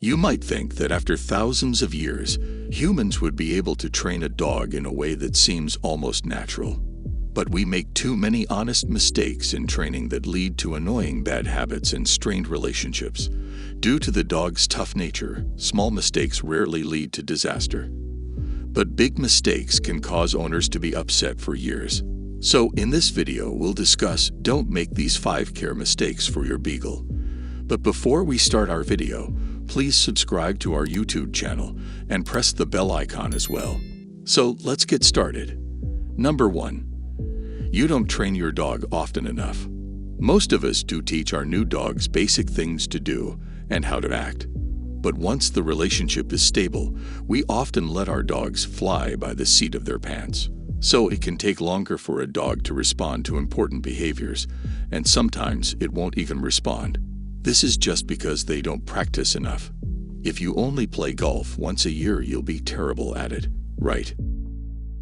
You might think that after thousands of years, humans would be able to train a dog in a way that seems almost natural. But we make too many honest mistakes in training that lead to annoying bad habits and strained relationships. Due to the dog's tough nature, small mistakes rarely lead to disaster. But big mistakes can cause owners to be upset for years. So in this video, we'll discuss don't make these 5 care mistakes for your Beagle. But before we start our video, please subscribe to our YouTube channel and press the bell icon as well. So let's get started. Number 1. You don't train your dog often enough. Most of us do teach our new dogs basic things to do and how to act. But once the relationship is stable, we often let our dogs fly by the seat of their pants. So it can take longer for a dog to respond to important behaviors, and sometimes it won't even respond. This is just because they don't practice enough. If you only play golf once a year, you'll be terrible at it, right?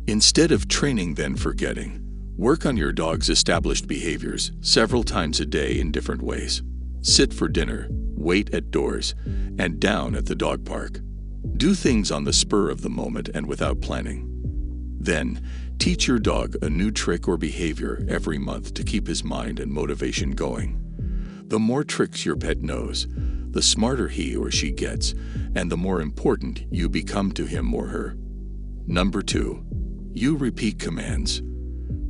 Instead of training then forgetting, work on your dog's established behaviors several times a day in different ways. Sit for dinner, wait at doors, and down at the dog park. Do things on the spur of the moment and without planning. Then, teach your dog a new trick or behavior every month to keep his mind and motivation going. The more tricks your pet knows, the smarter he or she gets, and the more important you become to him or her. Number 2. You repeat commands.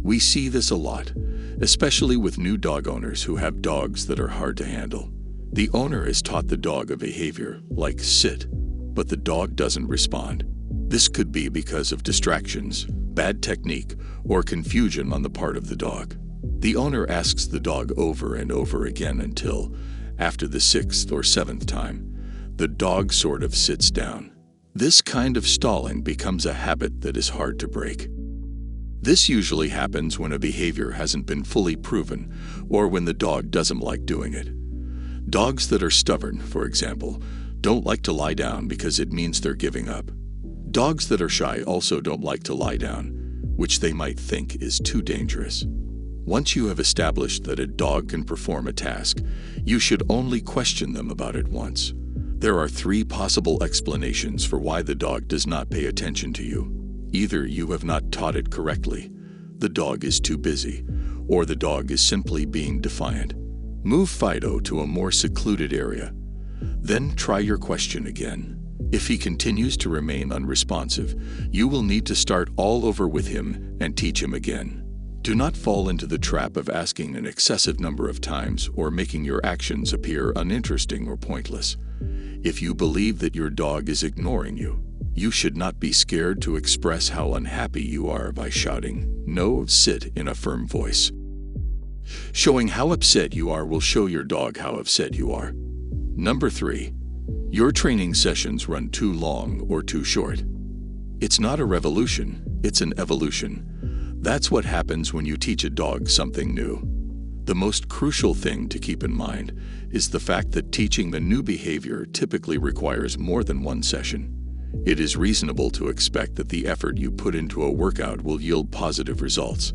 We see this a lot, especially with new dog owners who have dogs that are hard to handle. The owner has taught the dog a behavior, like sit, but the dog doesn't respond. This could be because of distractions, bad technique, or confusion on the part of the dog. The owner asks the dog over and over again until, after the 6th or 7th time, the dog sort of sits down. This kind of stalling becomes a habit that is hard to break. This usually happens when a behavior hasn't been fully proven or when the dog doesn't like doing it. Dogs that are stubborn, for example, don't like to lie down because it means they're giving up. Dogs that are shy also don't like to lie down, which they might think is too dangerous. Once you have established that a dog can perform a task, you should only question them about it once. There are 3 possible explanations for why the dog does not pay attention to you. Either you have not taught it correctly, the dog is too busy, or the dog is simply being defiant. Move Fido to a more secluded area. Then try your question again. If he continues to remain unresponsive, you will need to start all over with him and teach him again. Do not fall into the trap of asking an excessive number of times or making your actions appear uninteresting or pointless. If you believe that your dog is ignoring you, you should not be scared to express how unhappy you are by shouting, "No, sit," in a firm voice. Showing how upset you are will show your dog how upset you are. Number 3. Your training sessions run too long or too short. It's not a revolution, it's an evolution. That's what happens when you teach a dog something new. The most crucial thing to keep in mind is the fact that teaching the new behavior typically requires more than one session. It is reasonable to expect that the effort you put into a workout will yield positive results.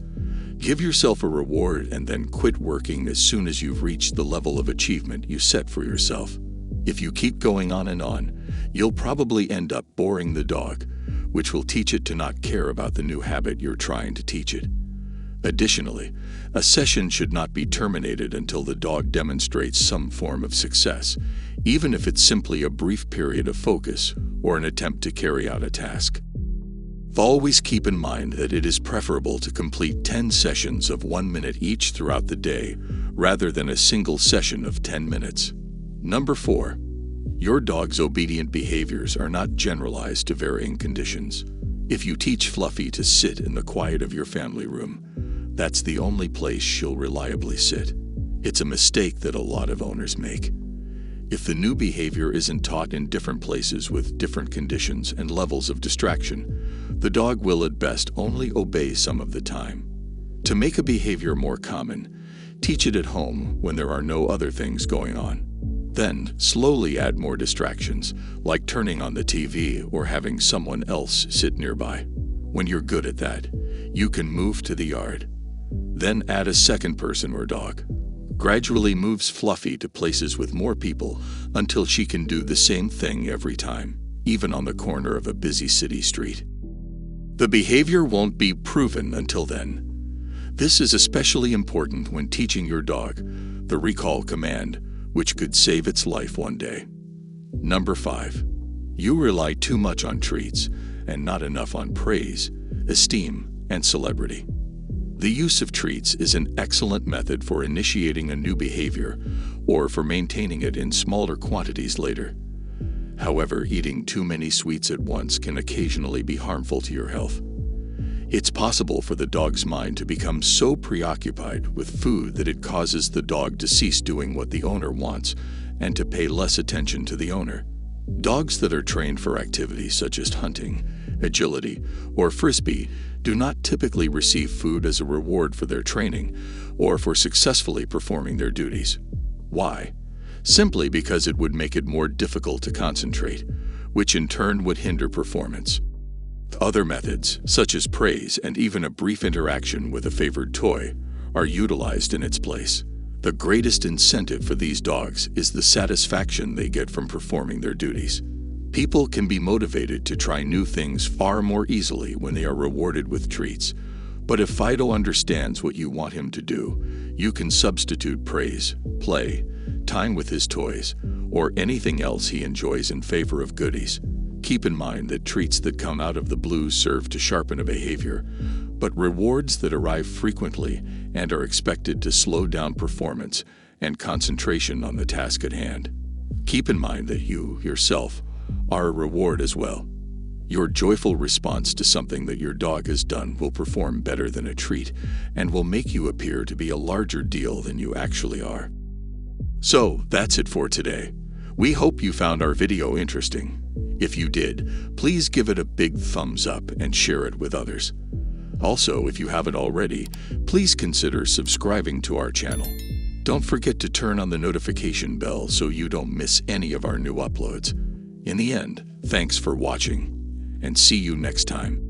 Give yourself a reward and then quit working as soon as you've reached the level of achievement you set for yourself. If you keep going on and on, you'll probably end up boring the dog, which will teach it to not care about the new habit you're trying to teach it. Additionally, a session should not be terminated until the dog demonstrates some form of success, even if it's simply a brief period of focus or an attempt to carry out a task. Always keep in mind that it is preferable to complete 10 sessions of 1 minute each throughout the day, rather than a single session of 10 minutes. Number 4. Your dog's obedient behaviors are not generalized to varying conditions. If you teach Fluffy to sit in the quiet of your family room, that's the only place she'll reliably sit. It's a mistake that a lot of owners make. If the new behavior isn't taught in different places with different conditions and levels of distraction, the dog will at best only obey some of the time. To make a behavior more common, teach it at home when there are no other things going on. Then, slowly add more distractions, like turning on the TV or having someone else sit nearby. When you're good at that, you can move to the yard. Then add a second person or dog. gradually moves Fluffy to places with more people until she can do the same thing every time, even on the corner of a busy city street. The behavior won't be proven until then. This is especially important when teaching your dog the recall command, which could save its life one day. Number 5. You rely too much on treats and not enough on praise, esteem, and celebrity. The use of treats is an excellent method for initiating a new behavior or for maintaining it in smaller quantities later. However, eating too many sweets at once can occasionally be harmful to your health. It's possible for the dog's mind to become so preoccupied with food that it causes the dog to cease doing what the owner wants and to pay less attention to the owner. Dogs that are trained for activities such as hunting, agility, or frisbee do not typically receive food as a reward for their training or for successfully performing their duties. Why? Simply because it would make it more difficult to concentrate, which in turn would hinder performance. Other methods, such as praise and even a brief interaction with a favored toy, are utilized in its place. The greatest incentive for these dogs is the satisfaction they get from performing their duties. People can be motivated to try new things far more easily when they are rewarded with treats. But if Fido understands what you want him to do, you can substitute praise, play, time with his toys, or anything else he enjoys in favor of goodies. Keep in mind that treats that come out of the blue serve to sharpen a behavior, but rewards that arrive frequently and are expected to slow down performance and concentration on the task at hand. Keep in mind that you, yourself, are a reward as well. Your joyful response to something that your dog has done will perform better than a treat and will make you appear to be a larger deal than you actually are. So, that's it for today. We hope you found our video interesting. If you did, please give it a big thumbs up and share it with others. Also, if you haven't already, please consider subscribing to our channel. Don't forget to turn on the notification bell so you don't miss any of our new uploads. In the end, thanks for watching, and see you next time.